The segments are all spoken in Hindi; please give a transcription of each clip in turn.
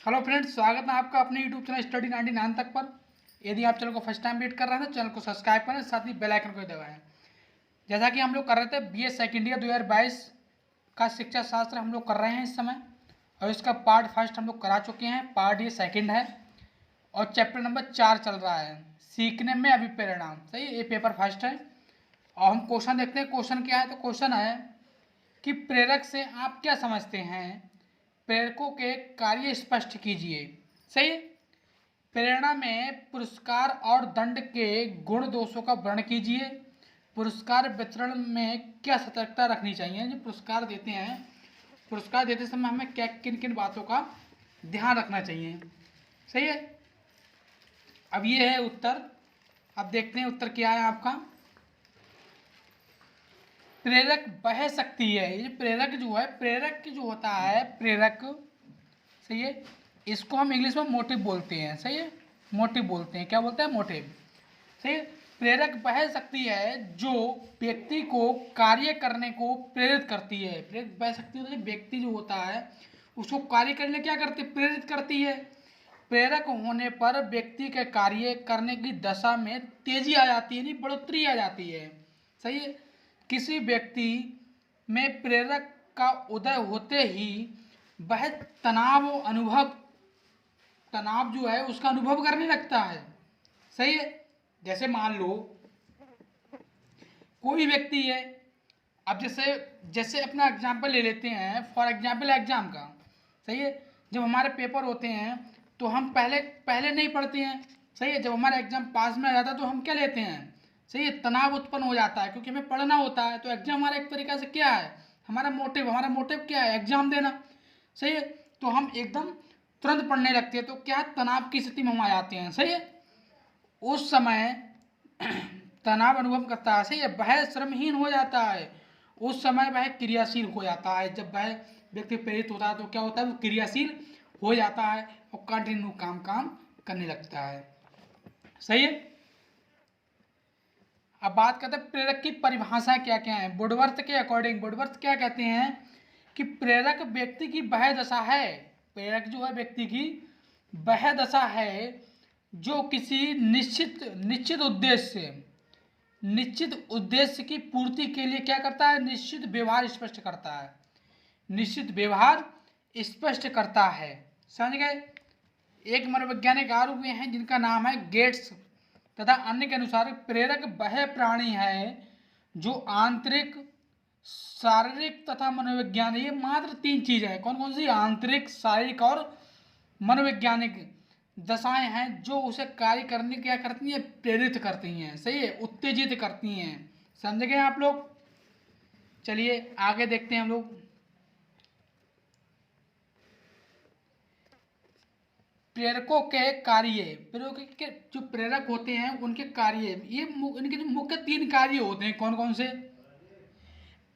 हेलो फ्रेंड्स, स्वागत है आपका अपने यूट्यूब चैनल स्टडी 99 तक पर। यदि आप चैनल को फर्स्ट टाइम विजिट कर रहे हैं तो चैनल को सब्सक्राइब करें, साथ ही बेल आइकन को दबाएं। जैसा कि हम लोग कर रहे थे बीए सेकेंड ईयर 2022 का शिक्षा शास्त्र हम लोग कर रहे हैं इस समय, और इसका पार्ट फर्स्ट हम लोग करा चुके हैं। पार्ट ये सेकेंड है और चैप्टर नंबर 4 चल रहा है, सीखने में अभिप्रेरणा। सही, ये पेपर फर्स्ट है और हम क्वेश्चन देखते हैं। क्वेश्चन क्या है? तो क्वेश्चन है कि प्रेरक से आप क्या समझते हैं, प्रेरकों के कार्य स्पष्ट कीजिए। सही है। प्रेरणा में पुरस्कार और दंड के गुण दोषों का वर्णन कीजिए। पुरस्कार वितरण में क्या सतर्कता रखनी चाहिए? जो पुरस्कार देते हैं, पुरस्कार देते समय हमें क्या किन किन बातों का ध्यान रखना चाहिए। सही है। अब ये है उत्तर। अब देखते हैं उत्तर क्या है आपका। प्रेरक वह शक्ति है, ये प्रेरक जो है, प्रेरक जो होता है प्रेरक, सही है, इसको हम इंग्लिश में मोटिव बोलते हैं। सही है, मोटिव बोलते हैं। क्या बोलते हैं? मोटिव। सही है। प्रेरक वह शक्ति है जो व्यक्ति को कार्य करने को प्रेरित करती है। प्रेरक वह शक्ति होती है, व्यक्ति जो होता है उसको कार्य करने क्या करती है? प्रेरित करती है। प्रेरक होने पर व्यक्ति के कार्य करने की दशा में तेजी आ जाती है, नहीं बढ़ोतरी आ जाती है। सही है। किसी व्यक्ति में प्रेरक का उदय होते ही वह तनाव जो है उसका अनुभव करने लगता है। सही है। जैसे मान लो कोई व्यक्ति है, अब जैसे जैसे अपना एग्जाम्पल ले लेते हैं, फॉर एग्जाम्पल एग्जाम का। सही है। जब हमारे पेपर होते हैं तो हम पहले पहले नहीं पढ़ते हैं। सही है। जब हमारा एग्जाम पास में आ जाता है तो हम क्या लेते हैं? सही है, तनाव उत्पन्न हो जाता है, क्योंकि हमें पढ़ना होता है। तो एग्जाम हमारा एक तरीका से क्या है? हमारा मोटिव क्या है? एग्जाम देना। सही है। तो हम एकदम तुरंत पढ़ने लगते हैं, तो क्या तनाव की स्थिति में हम आ जाते हैं। सही है। उस समय तनाव अनुभव करता है। सही है। वह श्रमहीन हो जाता है, उस समय वह क्रियाशील हो जाता है। जब वह व्यक्ति प्रेरित होता है तो क्या होता है? वो क्रियाशील हो जाता है और कंटिन्यू काम करने लगता है। सही है। अब बात करते हैं प्रेरक की परिभाषा क्या क्या है। वुडवर्थ के अकॉर्डिंग, वुडवर्थ क्या कहते हैं कि प्रेरक व्यक्ति की वह दशा है, प्रेरक जो है व्यक्ति की वह दशा है जो किसी निश्चित उद्देश्य की पूर्ति के लिए क्या करता है? निश्चित व्यवहार स्पष्ट करता है। निश्चित व्यवहार स्पष्ट करता है। समझ गए। एक मनोवैज्ञानिक आरोप हैं जिनका नाम है गेट्स तथा अन्य के अनुसार प्रेरक वह प्राणी है जो आंतरिक, शारीरिक तथा मनोवैज्ञानिक, ये मात्र 3 चीजें हैं। कौन कौन सी? आंतरिक, शारीरिक और मनोवैज्ञानिक दशाएं हैं जो उसे कार्य करने क्या करती हैं? प्रेरित करती हैं। सही है, उत्तेजित करती हैं। समझ गए आप लोग। चलिए आगे देखते हैं हम लोग। प्रेरकों के कार्य, प्रेरकों के जो प्रेरक होते हैं उनके कार्य, ये इनके जो मुख्य 3 कार्य होते हैं। कौन कौन से?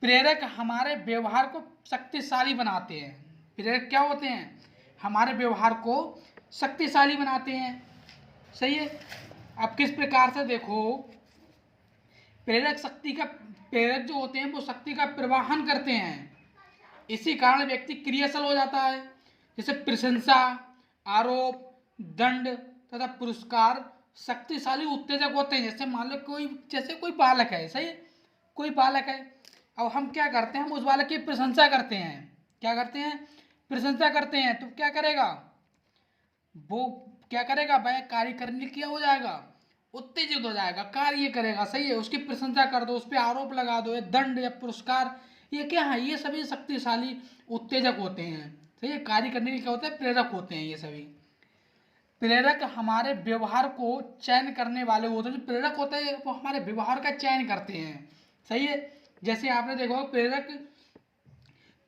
प्रेरक हमारे व्यवहार को शक्तिशाली बनाते हैं। प्रेरक क्या होते हैं? हमारे व्यवहार को शक्तिशाली बनाते हैं। सही है। अब किस प्रकार से? देखो, प्रेरक जो होते हैं वो शक्ति का प्रवाहन करते हैं। इसी कारण व्यक्ति क्रियाशील हो जाता है। जैसे प्रशंसा, आरोप, दंड तथा पुरस्कार शक्तिशाली उत्तेजक होते हैं। जैसे मान लो कोई बालक है। सही है। कोई बालक है, अब हम क्या करते हैं? हम उस बालक की प्रशंसा करते हैं। क्या करते हैं? प्रशंसा करते हैं। तो क्या करेगा वो? क्या करेगा? वह कार्य करने क्या हो जाएगा? उत्तेजित हो जाएगा, कार्य करेगा। सही है। उसकी प्रशंसा कर दो, उस पर आरोप लगा दो, दंड या पुरस्कार, ये क्या है? ये सभी शक्तिशाली उत्तेजक होते हैं। सही है। कार्य करने के क्या होते हैं? प्रेरक होते हैं ये सभी। प्रेरक हमारे व्यवहार को चयन करने वाले होते हैं। जो प्रेरक होते हैं वो हमारे व्यवहार का चयन करते हैं। सही है। जैसे आपने देखो,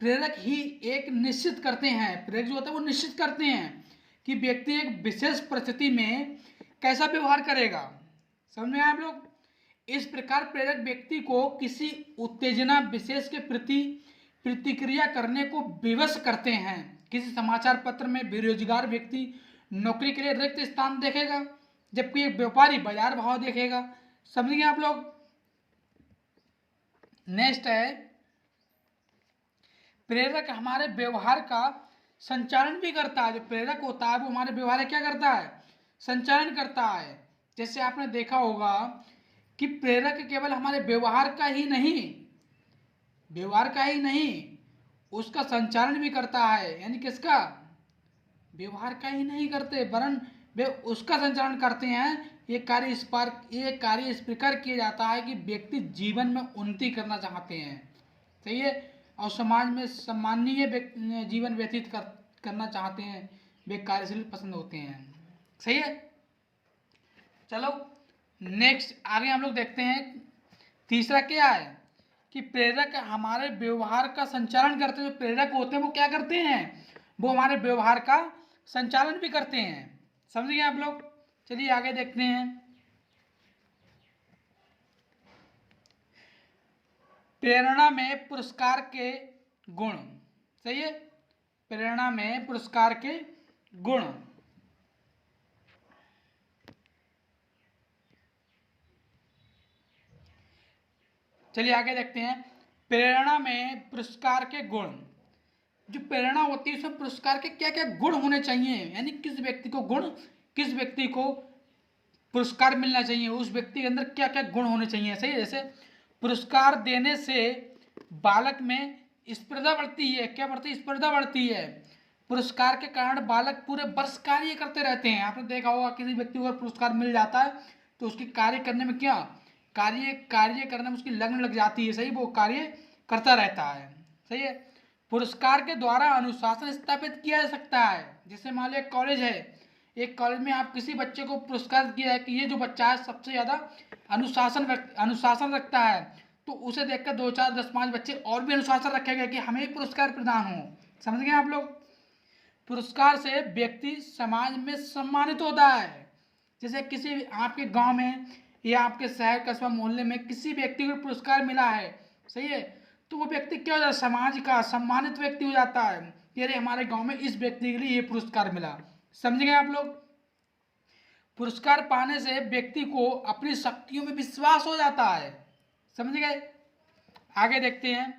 प्रेरक ही एक निश्चित करते हैं, प्रेरक जो होता है वो निश्चित करते हैं कि व्यक्ति एक विशेष परिस्थिति में कैसा व्यवहार करेगा। समझ में आप लोग। इस प्रकार प्रेरक व्यक्ति को किसी उत्तेजना विशेष के प्रति प्रतिक्रिया करने को विवश करते हैं। किसी समाचार पत्र में बेरोजगार व्यक्ति नौकरी के लिए रिक्त स्थान देखेगा, जबकि एक व्यापारी बाजार भाव देखेगा। समझिए आप लोग। नेक्स्ट है, प्रेरक हमारे व्यवहार का संचालन भी करता है। जो प्रेरक होता है वो हमारे व्यवहार क्या करता है, संचालन करता है। जैसे आपने देखा होगा कि प्रेरक केवल हमारे व्यवहार का ही नहीं उसका संचालन भी करता है। यानी किसका, व्यवहार का ही नहीं करते वरन वे उसका संचालन करते हैं। ये कार्य इस प्रकार किया जाता है कि व्यक्ति जीवन में उन्नति करना चाहते हैं, सही है, और समाज में सम्माननीय जीवन व्यतीत करना चाहते हैं, वे कार्यशील पसंद होते हैं, सही है। चलो नेक्स्ट आगे हम लोग देखते हैं। तीसरा क्या है कि प्रेरक हमारे व्यवहार का संचालन करते हैं। जो प्रेरक होते हैं वो क्या करते हैं, वो हमारे व्यवहार का संचालन भी करते हैं। समझ गए आप लोग। चलिए आगे देखते हैं। प्रेरणा में पुरस्कार के गुण, सही है, प्रेरणा में पुरस्कार के गुण। चलिए आगे देखते हैं। प्रेरणा में पुरस्कार के गुण। जो प्रेरणा होती है उसमें पुरस्कार के क्या क्या गुण होने चाहिए, यानी किस व्यक्ति को पुरस्कार मिलना चाहिए, उस व्यक्ति के अंदर क्या क्या गुण होने चाहिए, सही है। जैसे पुरस्कार देने से बालक में स्पर्धा बढ़ती है। क्या बढ़ती है, स्पर्धा बढ़ती है। पुरस्कार के कारण बालक पूरे वर्ष कार्य करते रहते हैं। आपने देखा होगा किसी व्यक्ति को पुरस्कार मिल जाता है तो उसकी कार्य करने में कार्य करने में उसकी लगन लग जाती है, सही, वो कार्य करता रहता है, सही है। पुरस्कार के द्वारा अनुशासन स्थापित किया जा सकता है। जैसे मान लो एक कॉलेज है, एक कॉलेज में आप किसी बच्चे को पुरस्कार किया है कि ये जो बच्चा है सबसे ज़्यादा अनुशासन रखता है, तो उसे देखकर 2 4 10 5 बच्चे और भी अनुशासन रखेंगे कि हमें भी पुरस्कार प्रदान हो। समझ गए आप लोग। पुरस्कार से व्यक्ति समाज में सम्मानित होता है। जैसे किसी आपके गांव में या आपके शहर कस्बा मोहल्ले में किसी व्यक्ति को पुरस्कार मिला है, सही है, तो वो व्यक्ति क्या हो जाता है, समाज का सम्मानित व्यक्ति हो जाता है कि अरे हमारे गांव में इस व्यक्ति के लिए ये पुरस्कार मिला। समझ गए आप लोग। पुरस्कार पाने से व्यक्ति को अपनी शक्तियों में विश्वास हो जाता है। समझ गए। आगे देखते हैं।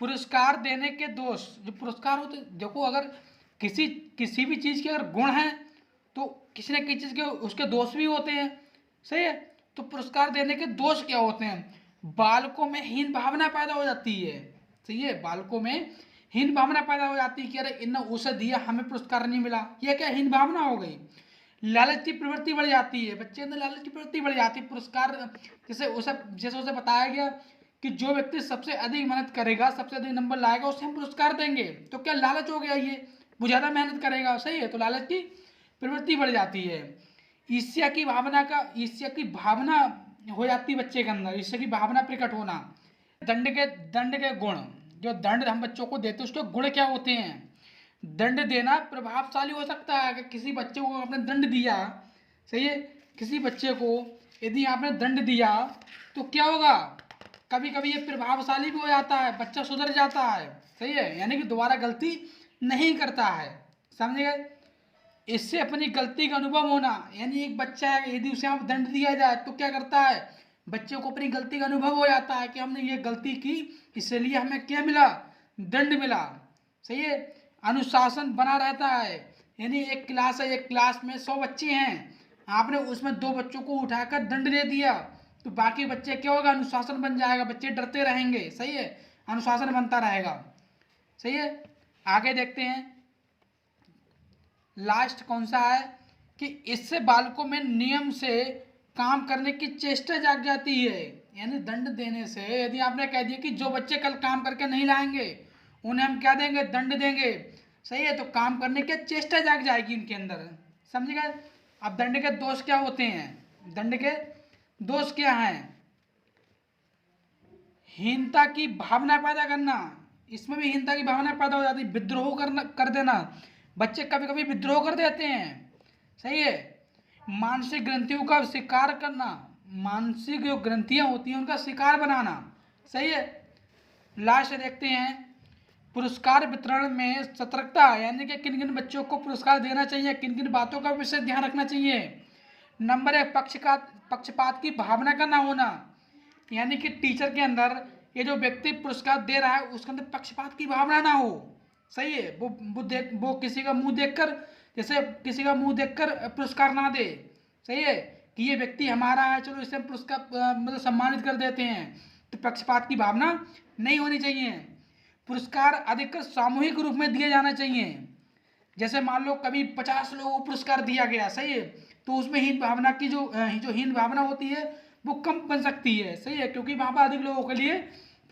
पुरस्कार देने के दोष। जो पुरस्कार होते, देखो अगर किसी भी चीज़ के अगर गुण हैं तो किसी न किसी चीज़ के उसके दोष भी होते हैं, सही है। तो पुरस्कार देने के दोष क्या होते हैं, बालकों में हीन भावना पैदा हो जाती है, सही है, बालकों में हीन भावना पैदा हो जाती है कि अरे इन्होंने उसे दिया हमें पुरस्कार नहीं मिला, यह क्या हीन भावना हो गई। लालच की प्रवृत्ति बढ़ जाती है, बच्चे अंदर लालच की प्रवृत्ति बढ़ जाती है। पुरस्कार जैसे उसे बताया गया कि जो व्यक्ति सबसे अधिक मेहनत करेगा, सबसे अधिक नंबर लाएगा, उसे हम पुरस्कार देंगे, तो क्या लालच हो गया, ये वो ज़्यादा मेहनत करेगा, सही है, तो लालच की प्रवृत्ति बढ़ जाती है। ईर्ष्या की भावना हो जाती है बच्चे के अंदर, ईर्ष्या की भावना प्रकट होना। दंड के गुण। जो दंड हम बच्चों को देते हैं उसके गुण क्या होते हैं। दंड देना प्रभावशाली हो सकता है। अगर किसी बच्चे को आपने दंड दिया, सही है, किसी बच्चे को यदि आपने दंड दिया तो क्या होगा, कभी कभी ये प्रभावशाली भी हो जाता है, बच्चा सुधर जाता है, सही है, यानी कि दोबारा गलती नहीं करता है। समझ गए। इससे अपनी गलती का अनुभव होना, यानी एक बच्चा है यदि उसे आप दंड दिया जाए तो क्या करता है, बच्चे को अपनी गलती का अनुभव हो जाता है कि हमने ये गलती की, इसलिए हमें क्या मिला, दंड मिला, सही है। अनुशासन बना रहता है। यानी एक क्लास है, एक क्लास में 100 बच्चे हैं, आपने उसमें 2 बच्चों को उठाकर दंड दे दिया तो बाकी बच्चे क्या होगा, अनुशासन बन जाएगा, बच्चे डरते रहेंगे, सही है, अनुशासन बनता रहेगा, सही है। आगे देखते हैं। लास्ट कौन सा है कि इससे बालकों में नियम से काम करने की चेष्टा जाग जाती है। यानी दंड देने से यदि आपने कह दिया कि जो बच्चे कल काम करके नहीं लाएंगे उन्हें हम क्या देंगे, दंड देंगे, सही है, तो काम करने की चेष्टा जाग जाएगी उनके अंदर। समझ गए। अब दंड के दोष क्या होते हैं, दंड के दोष क्या हैं, हीनता की भावना पैदा करना, इसमें भी हीनता की भावना पैदा हो जाती है। विद्रोह कर देना, बच्चे कभी कभी विद्रोह कर देते हैं, सही है। मानसिक ग्रंथियों का शिकार करना, मानसिक जो ग्रंथियां होती हैं उनका शिकार बनाना, सही है। लास्ट देखते हैं। पुरस्कार वितरण में सतर्कता, यानी कि किन किन बच्चों को पुरस्कार देना चाहिए, किन किन बातों का विशेष ध्यान रखना चाहिए। नंबर 1, पक्षपात की भावना का ना होना, यानी कि टीचर के अंदर ये जो व्यक्ति पुरस्कार दे रहा है उसके अंदर पक्षपात की भावना ना हो, सही है। वो किसी का मुंह देखकर, जैसे किसी का मुंह देखकर पुरस्कार ना दे। सही है कि ये व्यक्ति हमारा है, चलो इसे हम पुरस्कार मतलब सम्मानित कर देते हैं। तो पक्षपात की भावना नहीं होनी चाहिए। पुरस्कार अधिकतर सामूहिक रूप में दिए जाना चाहिए। जैसे मान लो कभी 50 लोगों को पुरस्कार दिया गया, सही है, तो उसमें हीन भावना की जो हीन भावना होती है वो कम बन सकती है। सही है, क्योंकि वहां पर अधिक लोगों के लिए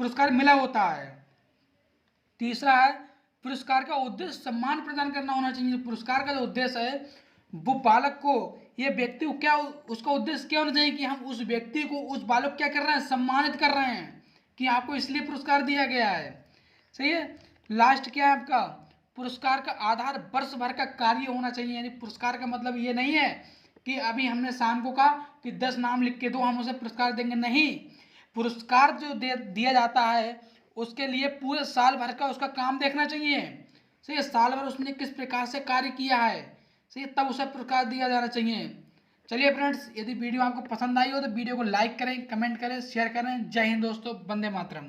पुरस्कार मिला होता है। तीसरा है, पुरस्कार का उद्देश्य सम्मान प्रदान करना होना चाहिए। पुरस्कार का जो उद्देश्य है वो बालक को, ये व्यक्ति को क्या, उसका उद्देश्य क्या होना चाहिए कि हम उस व्यक्ति को, उस बालक को क्या कर रहे हैं, सम्मानित कर रहे हैं कि आपको इसलिए पुरस्कार दिया गया है। सही है। लास्ट क्या है आपका, पुरस्कार का आधार वर्ष भर का कार्य होना चाहिए। यानी पुरस्कार का मतलब ये नहीं है कि अभी हमने शाम को कहा कि 10 नाम लिख के दो, हम उसे पुरस्कार देंगे, नहीं। पुरस्कार जो दिया जाता है उसके लिए पूरे साल भर का उसका काम देखना चाहिए। सही है, साल भर उसने किस प्रकार से कार्य किया है, सही है, तब उसे पुरस्कार दिया जाना चाहिए। चलिए फ्रेंड्स, यदि वीडियो आपको पसंद आई हो तो वीडियो को लाइक करें, कमेंट करें, शेयर करें। जय हिंद दोस्तों, वंदे मातरम।